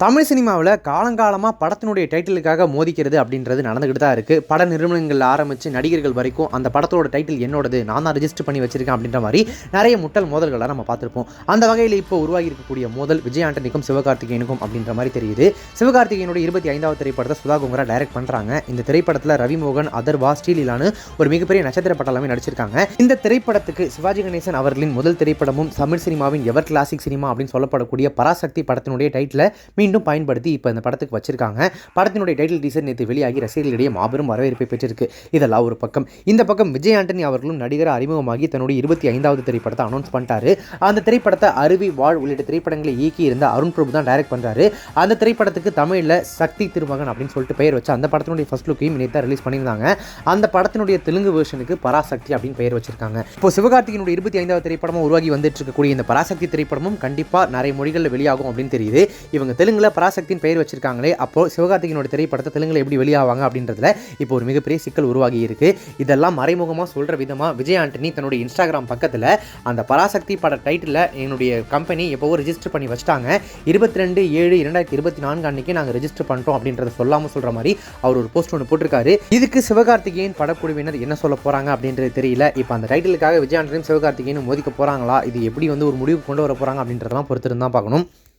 தமிழ் சினிமாவில் காலங்காலமாக படத்தினுடைய டைட்டிலுக்காக மோதிக்கிறது அப்படின்றது நடந்துக்கிட்டு தான் இருக்குது. பட நிறுவனங்கள் ஆரம்பித்து நடிகர்கள் வரைக்கும் அந்த படத்தோட டைட்டில் என்னோடது, நான் தான் ரிஜிஸ்டர் பண்ணி வச்சிருக்கேன் அப்படின்ற மாதிரி நிறைய முட்டல் மோதல்களை நம்ம பார்த்துருப்போம். அந்த வகையில் இப்போ உருவாகி இருக்கக்கூடிய மோதல் விஜய் ஆண்டனிக்கும் சிவகார்த்திகேயனுக்கும் அப்படின்ற மாதிரி தெரியுது. சிவகார்த்திகேயனுடைய 25வது திரைப்படத்தை சுதா குங்கரா டைரக்ட் பண்ணுறாங்க. இந்த திரைப்படத்தில் ரவிமோகன், அதர்வா, ஸ்ரீலீலான்னு ஒரு மிகப்பெரிய நட்சத்திர பட்டாளமே நடிச்சிருக்காங்க. இந்த திரைப்படத்துக்கு சிவாஜி கணேசன் அவர்களின் முதல் திரைப்படமும் தமிழ் சினிமாவின் எவர் கிளாசிக் சினிமா அப்படின்னு சொல்லப்படக்கூடிய பராசக்தி படத்தினுடைய டைட்டிலை மீண்டும் பயன்படுத்தி இப்போ இந்த படத்துக்கு வச்சிருக்காங்க. படத்தினுடைய டைட்டில் டீசர் நேற்று வெளியாகி ரசிகர்களிடையே மாபெரும் வரவேற்பை பெற்றிருக்கு. இதெல்லாம் ஒரு பக்கம். இந்த பக்கம் விஜய் ஆண்டனி அவர்களும் நடிகர் அறிமுகமாகி தன்னுடைய 25வது திரைப்படத்தை அனௌன்ஸ் பண்ணிட்டாரு. அந்த திரைப்படத்தை அருவி, வாழ் உள்ளிட்ட திரைப்படங்களை இயக்கி இருந்த அருண் பிரபு தான் டைரக்ட் பண்றாரு. அந்த திரைப்படத்துக்கு தமிழில் சக்தி திருமகன் அப்படின்னு சொல்லிட்டு பெயர் வச்சு அந்த படத்தினுடைய ஃபர்ஸ்ட் லுக்கையும் நேற்று ரிலீஸ் பண்ணியிருந்தாங்க. அந்த படத்தினுடைய தெலுங்கு வெர்ஷனுக்கு பராசக்தி அப்படின்னு பெயர் வச்சிருக்காங்க. இப்போ சிவகார்த்திகேயனுடைய 25வது திரைப்படமும் உருவாகி வந்துட்டு இருக்கக்கூடிய இந்த பராசக்தி திரைப்படமும் கண்டிப்பா நிறைய மொழிகளில் வெளியாகும் அப்படின்னு தெரியுது. இவங்க தெலுங்குல பராசக்தியின் பெயர் வச்சிருக்காங்களே, அப்போ சிவகார்த்திகேயனோட திரைப்படத்தை தெலுங்குல எப்படி வெளியாவாங்க அப்படின்றதுல இப்போ ஒரு மிகப்பெரிய சிக்கல் உருவாகி இருக்கு. இதெல்லாம் மறைமுகமாக சொல்ற விதமா விஜய் ஆண்டனி தன்னுடைய இன்ஸ்டாகிராம் பக்கத்தில் அந்த பராசக்தி பட டைட்டில் என்னுடைய கம்பெனி எப்போ ரெஜிஸ்டர் பண்ணி வச்சிட்டாங்க, 22/7/2024 அன்னைக்கு நாங்கள் ரெஜிஸ்டர் பண்ணுறோம் அப்படின்றத சொல்லாமல் சொல்ற மாதிரி அவர் ஒரு போஸ்ட் ஒன்று போட்டிருக்காரு. இதுக்கு சிவகார்த்திகேயன் படக்குழுவினர் என்ன சொல்ல போறாங்க அப்படின்றது தெரியல. இப்போ அந்த டைட்டிலுக்காக விஜய் ஆண்டனியும் சிவகார்த்திகேயனும் மோதிக்க போறாங்களா, இது எப்படி ஒரு முடிவு கொண்டு வர போறாங்க அப்படின்றதெல்லாம் பொறுத்திருந்தான் பார்க்கணும்.